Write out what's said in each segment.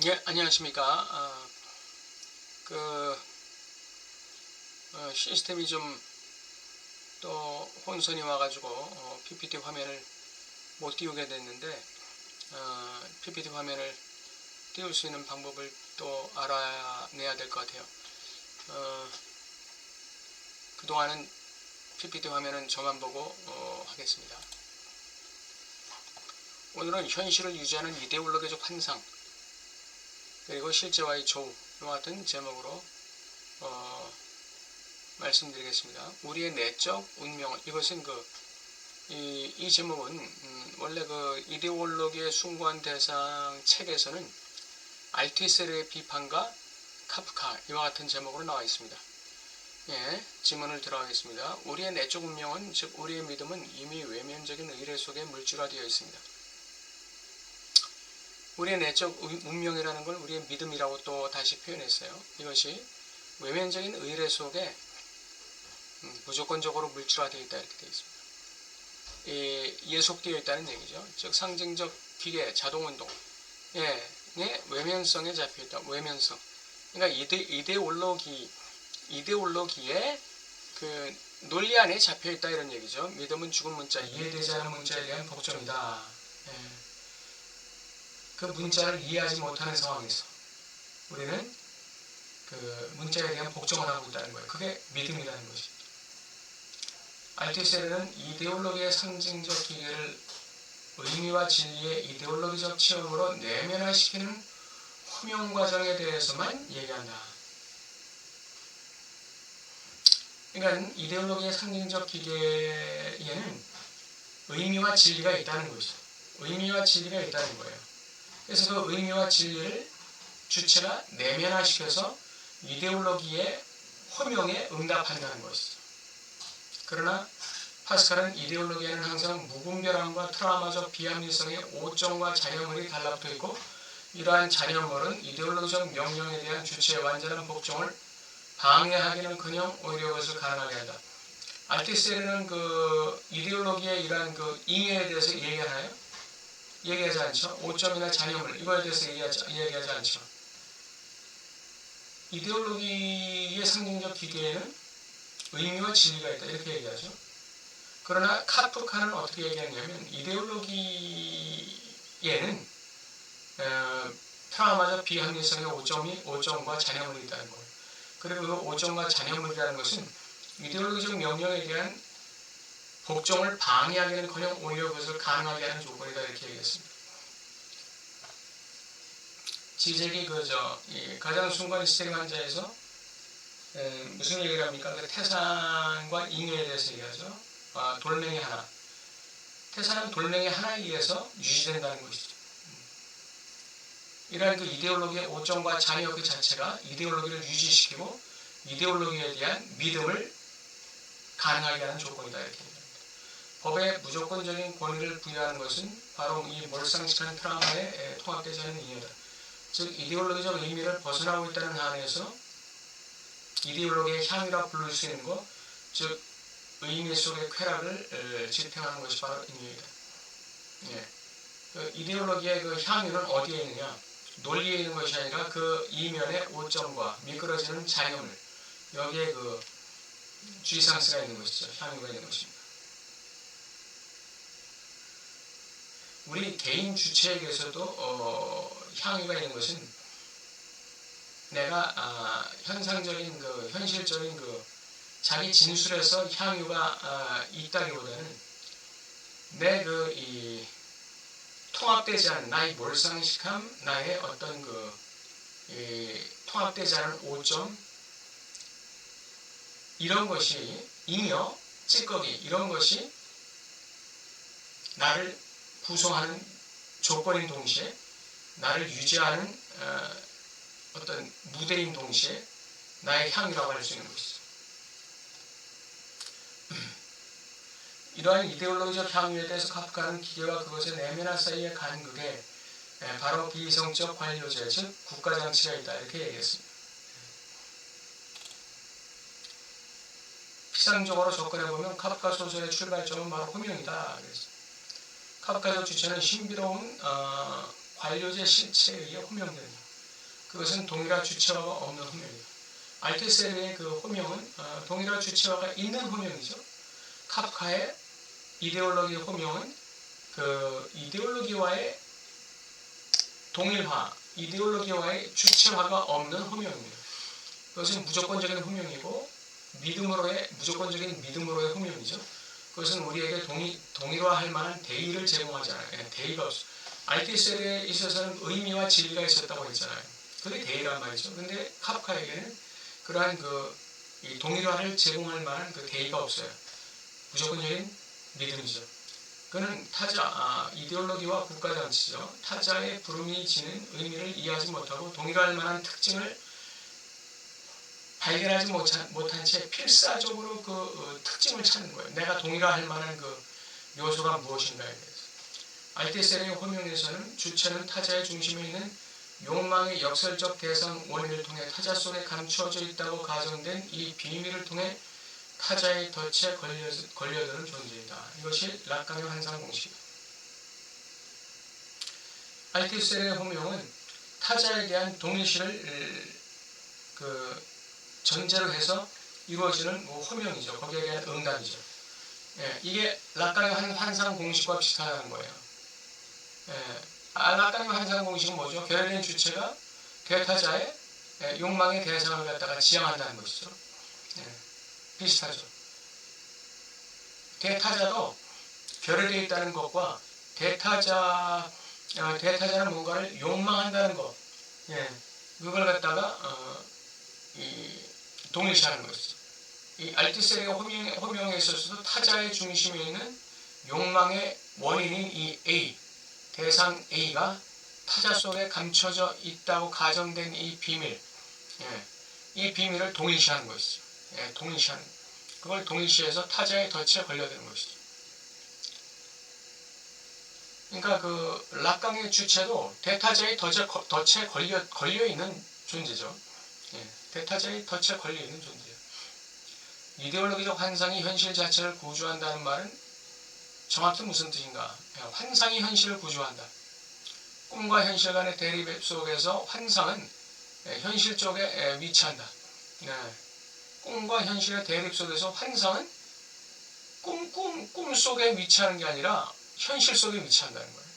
예, 안녕하십니까. 시스템이 좀 또 혼선이 와가지고 PPT 화면을 못 띄우게 됐는데, PPT 화면을 띄울 수 있는 방법을 또 알아내야 될 것 같아요. 그동안은 PPT 화면은 저만 보고 하겠습니다. 오늘은 현실을 유지하는 이데올로기적 환상, 그리고 실제와의 조우 같은 제목으로 말씀드리겠습니다. 우리의 내적 운명은, 이것은 이 제목은 원래 이데올로기의 숭고한 대상 책에서는 알티세르의 비판과 카프카 이와 같은 제목으로 나와 있습니다. 예, 지문을 들어가겠습니다. 우리의 내적 운명은, 즉 우리의 믿음은 이미 외면적인 의례 속에 물질화되어 있습니다. 우리의 내적 운명이라는 걸 우리의 믿음이라고 또 다시 표현했어요. 이것이 외면적인 의례 속에 무조건적으로 물질화되어 있다, 이렇게 되어 있습니다. 예속되어 있다는 얘기죠. 즉 상징적 기계, 자동운동, 외면성에 잡혀있다. 외면성. 그러니까 이데올로기의 그 논리 안에 잡혀있다, 이런 얘기죠. 믿음은 죽은 문자, 이해되지 않은 문자에 대한 복종이다. 그 문자를 이해하지 못하는 상황에서 우리는 그 문자에 대한 복종을 하고 있다는 거예요. 그게 믿음이라는 것입니다. 알티세르는 이데올로기의 상징적 기계를 의미와 진리의 이데올로기적 체험으로 내면화시키는 호명 과정에 대해서만 얘기한다. 그러니까 이데올로기의 상징적 기계에는 의미와 진리가 있다는 것이죠. 의미와 진리가 있다는 거예요. 그래서 그 의미와 진리를 주체가 내면화시켜서 이데올로기의 호명에 응답한다는 것이죠. 그러나 파스칼은 이데올로기에는 항상 무분별함과 트라우마적 비합리성의 오점과 잔여물이 달라붙어 있고, 이러한 잔여물은 이데올로기적 명령에 대한 주체의 완전한 복종을 방해하기는커녕 오히려 그것을 가능하게 한다. 알티세르는 이데올로기의 이러한 잉여에 대해서 얘기하나요? 얘기하지 않죠. 오점이나 잔여물, 이거에 대해서 얘기하지 않죠. 이데올로기의 상징적 기계에는 의미와 진리가 있다, 이렇게 얘기하죠. 그러나 카프카는 어떻게 얘기하냐면 이데올로기에는 트라우마적 비합리성의 오점과 잔여물이 있다는 거예요. 그리고 그 오점과 잔여물이라는 것은 이데올로기적 명령에 대한 복종을 방해하기는커녕 오히려 그것을 가능하게 하는 조건이다, 이렇게 얘기했습니다. 지적이 가장 순간 히스테리 환자에서 무슨 얘기를 합니까? 태산과 잉여에 대해서 얘기하죠. 돌멩이 하나. 태산은 돌멩이 하나에 의해서 유지된다는 것이죠. 이러한 이데올로기의 오점과 잔여 그 자체가 이데올로기를 유지시키고 이데올로기에 대한 믿음을 가능하게 하는 조건이다, 이렇게 얘기합니다. 법에 무조건적인 권위를 부여하는 것은 바로 이 몰상식한 트라우마에 통합되지 않는 이유다. 즉 이데올로기적 의미를 벗어나고 있다는 한에서 이데올로기의 향유라 부를 수 있는 것, 즉 의미 속의 쾌락을 지탱하는 것이 바로 의미이다. 이데올로기의 향유는 어디에 있느냐? 논리에 있는 것이 아니라 그 이면의 오점과 미끄러지는 잔여물, 여기에 쥐상스가 있는 것이죠. 향유가 있는 것입니다. 우리 개인 주체에게서도 향유가 있는 것은 내가 현상적인 현실적인 자기 진술에서 향유가 있다기보다는 내 통합되지 않은 나의 몰상식함, 나의 어떤 통합되지 않은 오점, 이런 것이 잉여, 찌꺼기, 이런 것이 나를 구성하는 조건인 동시에 나를 유지하는 어떤 무대인 동시에 나의 향유라고 할 수 있는 것이죠. 이러한 이데올로기적 향유에 대해서 카프카는 기계와 그것의 내면화 사이의 간극에 바로 비이성적 관료제, 즉 국가장치가 있다, 이렇게 얘기했습니다. 피상적으로 접근해보면 카프카 소설의 출발점은 바로 호명이다. 카프카적 주체는 신비로운 관료제 실체에 의해 호명된다. 그것은 동일한 주체화가 없는 호명입니다. 알투세르의 그 호명은 동일한 주체화가 있는 호명이죠. 카프카의 이데올로기 호명은 그 이데올로기와의 동일화, 이데올로기와의 주체화가 없는 호명입니다. 그것은 무조건적인 호명이고 무조건적인 믿음으로의 호명이죠. 그것은 우리에게 동일화할 만한 대의를 제공하지 않아요. 대의가 없어요. 알투세르에 있어서는 의미와 진리가 있었다고 했잖아요. 그게 대의란 말이죠. 근데 카프카에게는 그러한 이 동일화를 제공할 만한 그 대의가 없어요. 무조건적인 믿음이죠. 그는 타자, 이데올로기와 국가정치죠. 타자의 부름이 지닌 의미를 이해하지 못하고 동일할 만한 특징을 발견하지 못한 채 필사적으로 그 특징을 찾는 거예요. 내가 동일화할 만한 그 요소가 무엇인가에 대해서. 알투세르의 호명에서는 주체는 타자의 중심에 있는 욕망의 역설적 대상 원인을 통해 타자 속에 감추어져 있다고 가정된 이 비밀을 통해 타자의 덫에 걸려드는 존재이다. 이것이 락강의 환상 공식입니다. 알투세르의 호명은 타자에 대한 동일시를 전제로 해서 이루어지는 호명이죠. 거기에 대한 응답이죠. 이게 락강의 환상 공식과 비슷하다는 거예요. 락강의 환상 공식은 뭐죠? 결여된 주체가 대타자의 욕망의 대상을 갖다가 지향한다는 것이죠. 비슷하죠. 대타자도 결여되어 있다는 것과 대타자는 뭔가를 욕망한다는 것, 그걸 갖다가 동일시하는 것이죠. 이 알투세르의 호명에 있어서도 타자의 중심에 있는 욕망의 원인인 이 A, 대상 A가 타자 속에 감춰져 있다고 가정된 이 비밀, 이 비밀을 동일시하는 것이죠. 동일시하는, 그걸 동일시해서 타자의 덫에 걸려드는 것이죠. 그러니까 그 락강의 주체도 대타자의 덫에 걸려 있는 존재죠. 대타자의 덫에 걸려 있는 존재예요. 이데올로기적 환상이 현실 자체를 구조한다는 말은 정확히 무슨 뜻인가? 환상이 현실을 구조한다. 꿈과 현실 간의 대립 속에서 환상은 현실 쪽에 위치한다. 꿈과 현실의 대립 속에서 환상은 꿈 속에 위치하는 게 아니라 현실 속에 위치한다는 거예요.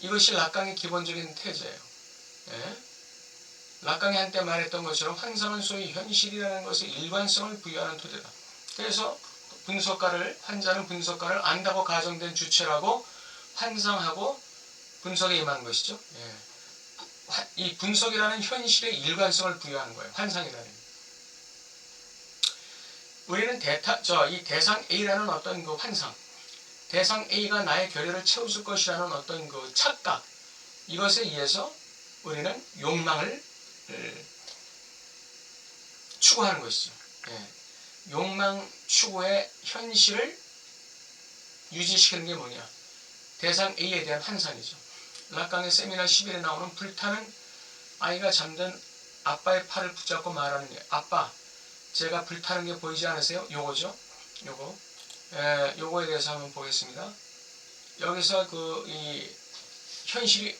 이것이 락강의 기본적인 태제예요. 락강이 한때 말했던 것처럼 환상은 소위 현실이라는 것에 일관성을 부여하는 토대다. 그래서 환자는 분석가를 안다고 가정된 주체라고 환상하고 분석에 임하는 것이죠. 이 분석이라는 현실의 일관성을 부여하는 거예요. 환상이라는. 우리는 이 대상 A라는 어떤 그 환상, 대상 A가 나의 결여를 채워줄 것이라는 어떤 그 착각, 이것에 의해서 우리는 욕망을 추구하는 것이죠. 욕망 추구의 현실을 유지시키는 게 뭐냐? 대상 A에 대한 환상이죠. 락강의 세미나 11에 나오는 불타는 아이가 잠든 아빠의 팔을 붙잡고 말하는 게, 아빠, 제가 불타는 게 보이지 않으세요? 요거죠. 요거에 대해서 한번 보겠습니다. 여기서 이 현실이,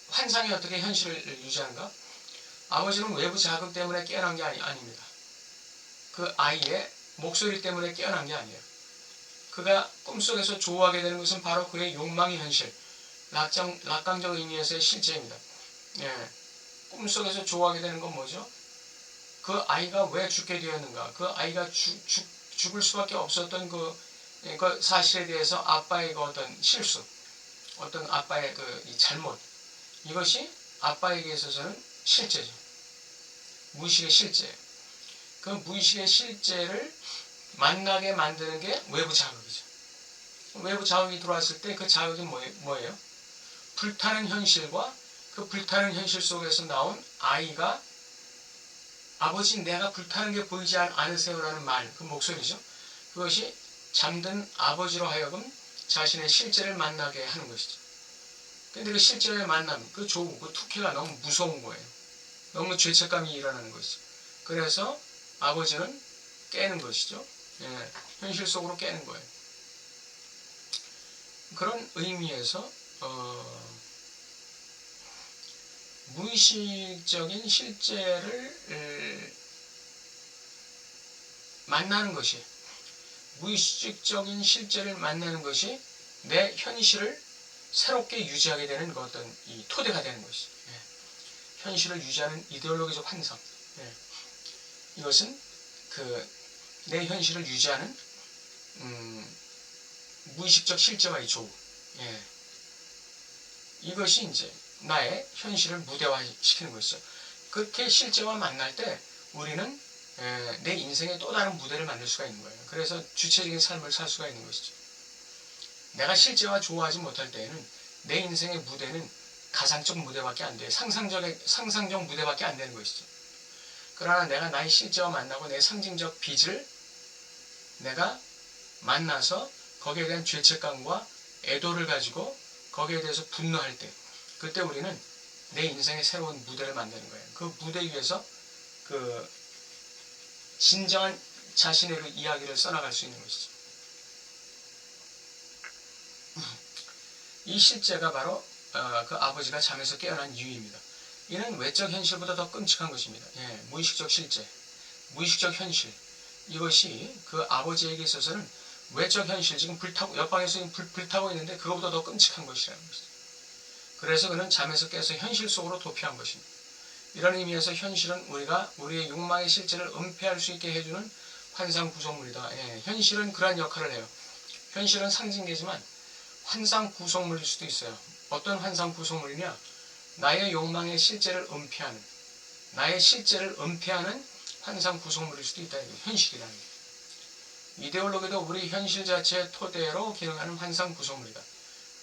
환상이 어떻게 현실을 유지하는가? 아버지는 외부 자극 때문에 깨어난 게 아닙니다. 그 아이의 목소리 때문에 깨어난 게 아니에요. 그가 꿈속에서 조우하게 되는 것은 바로 그의 욕망의 현실, 락강적 의미에서의 실제입니다. 꿈속에서 조우하게 되는 건 뭐죠? 그 아이가 왜 죽게 되었는가? 그 아이가 죽을 수밖에 없었던 그 사실에 대해서 아빠의 그 어떤 실수, 어떤 아빠의 이 잘못, 이것이 아빠에게 있어서는 실제죠. 무의식의 실제. 그 무의식의 실제를 만나게 만드는 게 외부 자극이죠. 외부 자극이 들어왔을 때 그 자극이 뭐예요? 불타는 현실과 그 불타는 현실 속에서 나온 아이가, 아버지 내가 불타는 게 보이지 않으세요라는 말, 그 목소리죠. 그것이 잠든 아버지로 하여금 자신의 실제를 만나게 하는 것이죠. 근데 그 실제의 만남, 그 조우, 그 투키가 너무 무서운 거예요. 너무 죄책감이 일어나는 것이죠. 그래서 아버지는 깨는 것이죠. 현실 속으로 깨는 거예요. 그런 의미에서 무의식적인 실제를 만나는 것이, 무의식적인 실제를 만나는 것이 내 현실을 새롭게 유지하게 되는 그 어떤 이 토대가 되는 것이죠. 예. 현실을 유지하는 이데올로기적 환상. 예. 이것은 내 현실을 유지하는 무의식적 실제와의 조우. 예. 이것이 이제 나의 현실을 무대화시키는 것이죠. 그렇게 실제와 만날 때 우리는 내 인생의 또 다른 무대를 만들 수가 있는 거예요. 그래서 주체적인 삶을 살 수가 있는 것이죠. 내가 실제와 조화하지 못할 때에는 내 인생의 무대는 가상적 무대밖에 안 돼. 상상적 무대밖에 안 되는 것이죠. 그러나 내가 나의 실제와 만나고 내 상징적 빚을 내가 만나서 거기에 대한 죄책감과 애도를 가지고 거기에 대해서 분노할 때, 그때 우리는 내 인생의 새로운 무대를 만드는 거예요. 그 무대 위에서 그 진정한 자신의 그 이야기를 써나갈 수 있는 것이죠. 이 실제가 바로 그 아버지가 잠에서 깨어난 이유입니다. 이는 외적 현실보다 더 끔찍한 것입니다. 예, 무의식적 실제, 무의식적 현실, 이것이 그 아버지에게 있어서는 외적 현실, 지금 옆방에서 불타고 있는데 그것보다 더 끔찍한 것이라는 것이죠. 그래서 그는 잠에서 깨서 현실 속으로 도피한 것입니다. 이런 의미에서 현실은 우리의 욕망의 실제를 은폐할 수 있게 해주는 환상 구성물이다. 예, 현실은 그러한 역할을 해요. 현실은 상징되지만 환상 구성물일 수도 있어요. 어떤 환상 구성물이냐? 나의 욕망의 실제를 은폐하는, 나의 실제를 은폐하는 환상 구성물일 수도 있다. 현실이라는 게. 이데올로기도 우리 현실 자체의 토대로 기능하는 환상 구성물이다.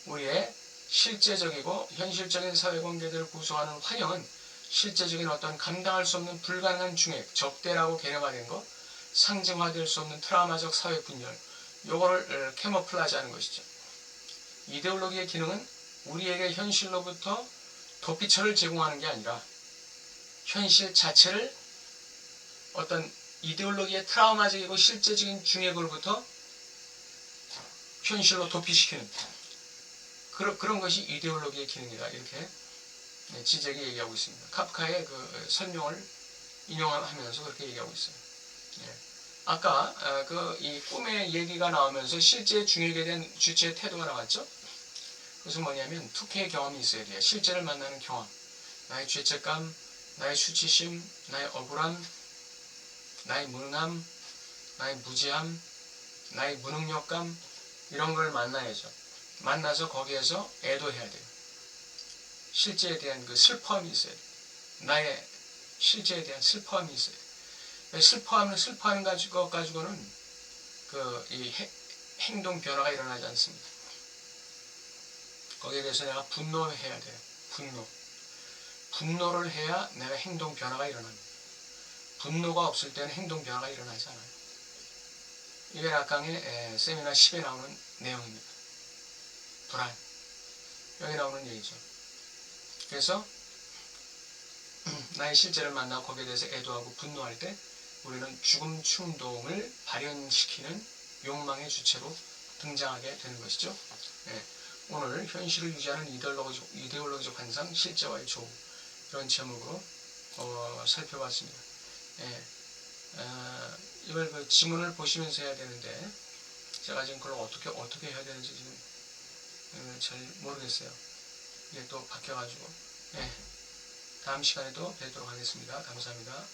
우리의 실제적이고 현실적인 사회관계들을 구성하는 환영은 실제적인 어떤 감당할 수 없는 불가능한 중액, 적대라고 개념화된 것, 상징화될 수 없는 트라우마적 사회 분열, 요거를 캐모플라지하는 것이죠. 이데올로기의 기능은 우리에게 현실로부터 도피처를 제공하는 게 아니라 현실 자체를 어떤 이데올로기의 트라우마적이고 실제적인 중액으로부터 현실로 도피시키는 그런 것이 이데올로기의 기능이다. 이렇게 지적이 얘기하고 있습니다. 카프카의 그 설명을 인용하면서 그렇게 얘기하고 있어요. 예. 아까 이 꿈의 얘기가 나오면서 실제 중액에 대한 주체의 태도가 나왔죠. 그래서 뭐냐면 투케의 경험이 있어야 돼요. 실제를 만나는 경험, 나의 죄책감, 나의 수치심, 나의 억울함, 나의 무능함, 나의 무지함, 나의 무능력감, 이런 걸 만나야죠. 만나서 거기에서 애도해야 돼요. 실제에 대한 그 슬퍼함이 있어야 돼요. 나의 실제에 대한 슬퍼함이 있어야 돼요. 슬퍼하는 것 가지고는 이 행동 변화가 일어나지 않습니다. 거기에 대해서 내가 분노해야 돼요. 분노를 해야 내가 행동 변화가 일어납니다. 분노가 없을 때는 행동 변화가 일어나지 않아요. 이게 락강의 세미나 10에 나오는 내용입니다. 불안. 여기 나오는 얘기죠. 그래서 나의 실제를 만나고 거기에 대해서 애도하고 분노할 때 우리는 죽음 충동을 발현시키는 욕망의 주체로 등장하게 되는 것이죠. 네. 오늘 현실을 유지하는 이데올로기적 환상, 실제와의 조우, 이런 제목으로 살펴봤습니다. 네. 이걸 그 지문을 보시면서 해야 되는데 제가 지금 그걸 어떻게 해야 되는지 지금 잘 모르겠어요. 이게 또 바뀌어가지고. 네. 다음 시간에도 뵙도록 하겠습니다. 감사합니다.